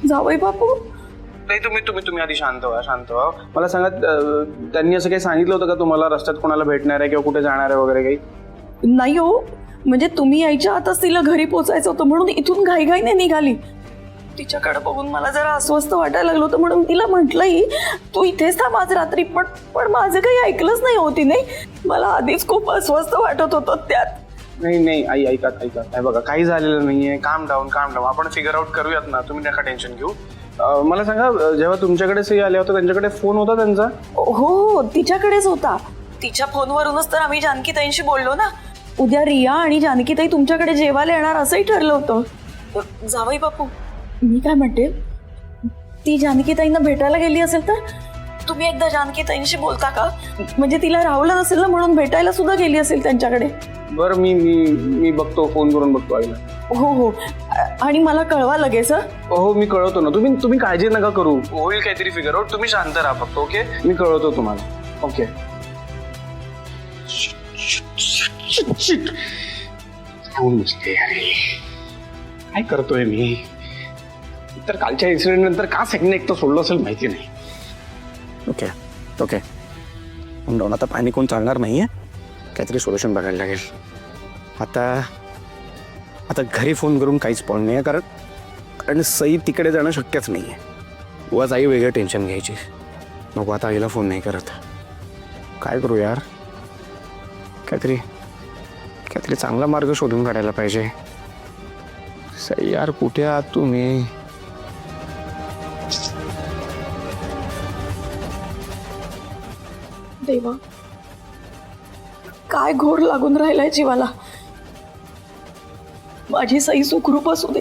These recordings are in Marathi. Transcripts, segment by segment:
जावई बापू नाही, तुम्ही आधी शांत व्हा. मला सांगा, त्यांनी असं काही सांगितलं होतं का तुम्हाला रस्त्यात कोणाला भेटणार आहे किंवा कुठे जाणार आहे वगैरे काही? नाही हो, म्हणजे तुम्ही यायच्या आताच तिला घरी पोचायचं होतं म्हणून इथून घाईघाईने निघाली. तिच्याकडे बघून मला जरा अस्वस्थ वाटायला लागलं होतं म्हणून तिला म्हटलंही तू इथेच थांब आज रात्री. पण माझं काही ऐकलंच नाही होती. नाही, मला आधीच खूप अस्वस्थ वाटत होतं त्यात. नाही आई, ऐका. बघा, काही झालेलं नाहीये. काम डाऊन. आपण फिगर आउट करूयात ना, तुम्ही नका टेन्शन घेऊ. मला सांगा, जेव्हा तुमच्याकडे सई आल्या होत्या त्यांच्याकडे फोन होता त्यांचा? हो, तिच्याकडेच होता. तिच्या फोनवरूनच तर आम्ही जानकीताईंशी बोललो ना. उद्या रिया आणि जानकीताई तुमच्याकडे जेवायला येणार असंही ठरलं होतं. जावई बापू, मी काय म्हणते, ती जानकीताईंना भेटायला गेली असेल तर तुम्ही एकदा जानकीताईंशी बोलता का? म्हणजे तिला राहुलं नसेल ना म्हणून भेटायला सुद्धा गेली असेल त्यांच्याकडे. बरं, मी बघतो, फोन करून बघतो आईला. हो, आणि मला कळवा लगेच. हो, मी कळवतो ना. तुम्ही काळजी नका करू, होईल काहीतरी फिगर आउट. तुम्ही शांत राहा फक्त. ओके, मी कळवतो तुम्हाला. ओके. काय करतोय मी तर? कालच्या इन्सिडेंट नंतर का सेकंड एकटं सोडलं असेल माहिती नाही. ओके आता पाणी कोण चालणार नाहीये. काहीतरी सोल्युशन बघायला लागेल. आता घरी फोन करून काहीच पॉईंट नाही आहे, कारण सई तिकडे जाणं शक्यच नाही आहे. उगाच आई वेगळं टेन्शन घ्यायची नको. आता आईला फोन नाही करत. काय करू यार, काहीतरी चांगला मार्ग शोधून काढायला पाहिजे. सई यार, कुठे आहात तुम्ही? देवा, काय घोर लागून राहिलाय जीवाला. माझी सई सुखरूप असू दे.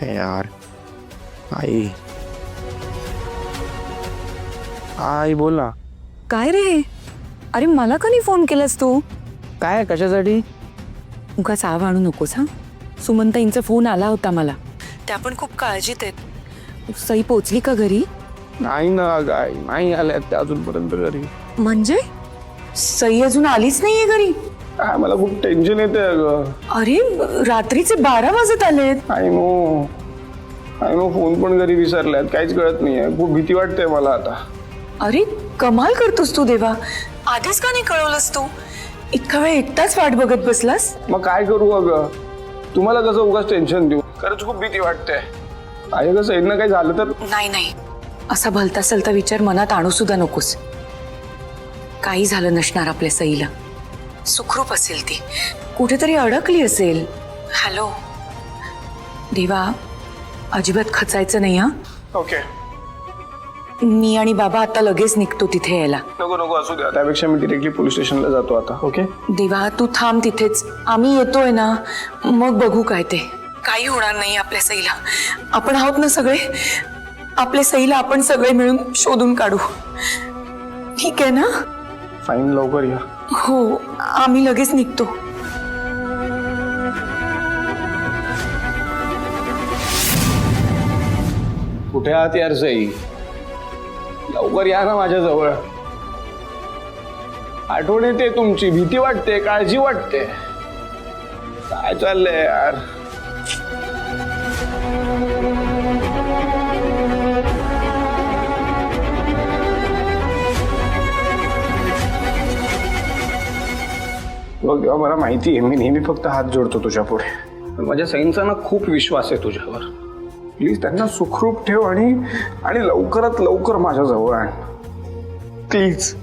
यार, आई बोल ना. काय रे? अरे मला का नाही फोन केलास तू? काय, कशासाठी? उगाच आव आणू नकोस हा. सुमनताईंचा फोन आला होता मला. त्या पण खूप काळजीत आहेत. सई पोचली का घरी? नाही ना, नाही आल्या त्या अजूनपर्यंत घरी. म्हणजे सई अजून आलीच नाहीये घरी? काय, मला खूप टेन्शन येते अगं. अरे रात्रीचे 12 वाजत आलेत. आय नो फोन पण घरी विसरल्यात. काहीच कळत नाहीये. खूप भीती वाटते मला आता. अरे कमाल करतोस तू देवा. आधीच का नाही कळवलंस तू? इतका वेळ एकटाच वाट बघत बसलास. मग काय करू अगं? तुम्हाला कसं उगाच टेन्शन देऊ? खरंच खूप भीती वाटते. आहे कसं, यांना काही झालं तर? नाही, असा भलता सलता विचार मनात आणू सुद्धा नकोस. काही झालं नसणार आपल्या सईला. सुखरूप असेल ती. कुठेतरी अडकली असेल. हॅलो देवा, अजिबात खचायचं नाही हा. ओके. मी आणि बाबा आता लगेच निघतो तिथे यायला. नको असू द्या. त्यापेक्षा मी डिरेक्टली पोलीस स्टेशनला जातो आता. ओके देवा, तू थांब तिथेच. आम्ही येतोय ना, मग बघू काय ते. काही होणार नाही आपल्या सईला. आपण आहोत ना सगळे. आपल्या सईला आपण सगळे मिळून शोधून काढू. ठीक आहे ना? फाईन, लवकर या. हो, आम्ही लगेच निघतो. कुठे आहात यार सई? लवकर या ना माझ्या जवळ. आठवण येते तुमची, भीती वाटते, काळजी वाटते. काय चाललंय यार? बघ, मला माहिती आहे, मी नेहमी फक्त हात जोडतो तुझ्या पुढे. पण माझ्या सईंचा ना खूप विश्वास आहे तुझ्यावर. प्लीज त्यांना सुखरूप ठेव आणि लवकरात लवकर माझ्या जवळ आण. प्लीज.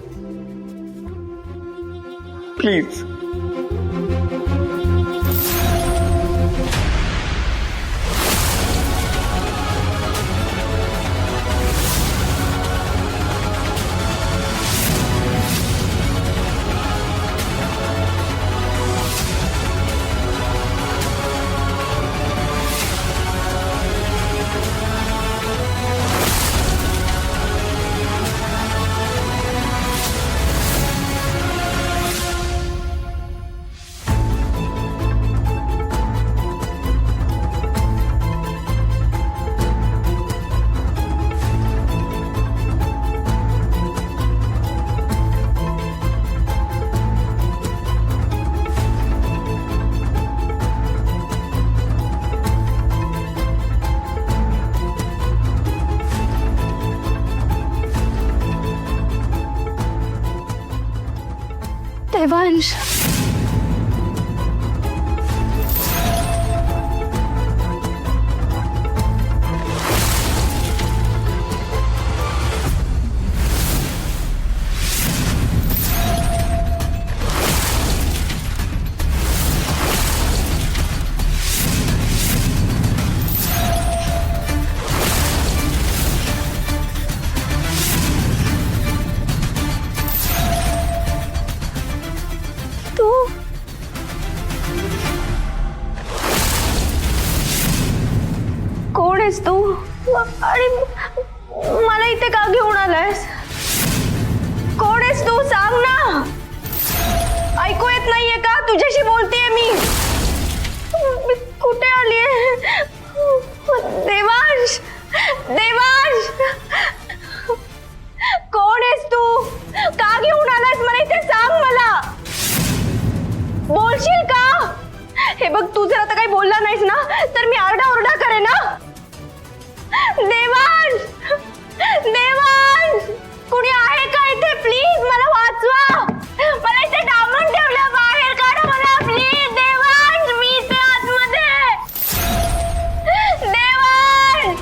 देवांश, तू कोण आहेस तू आणि मला इथे का घेऊन आलायस? कोण आहेस तू? सांग ना. ऐकू येत नाहीये का? तुझ्याशी बोलतेय मी. मी कुठे आलीये? देवांश, देवांश, कोण आहेस तू? का घेऊन आलायस मला इथे? सांग मला. बोलशील का? हे बघ, तू जर आता काही बोलला नाहीस ना तर मी आरडाओरडा करेन ना. देवांश, देवांश, कुणी आहे का इथे? प्लीज मला वाचवा. मला इथे डांबून ठेवलं. बाहेर काढा मला प्लीज. देवांश, मी इथे आतमध्ये. देवांश.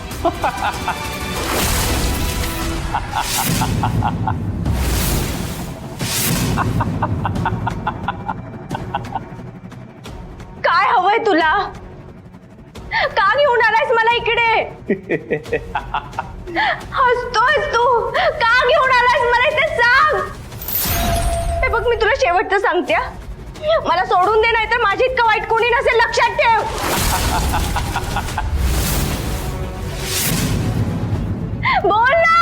काय हवंय तुला? का घेऊन आलायस मला इकडे? हसतोयस तू? का घेऊन आलायस मला इथे? सांग. हे बघ, मी तुला शेवटचं सांगते. मला सोडून दे, नाही तर माझी इतकं वाईट कोणी नसेल. लक्षात ठेव. बोल ना.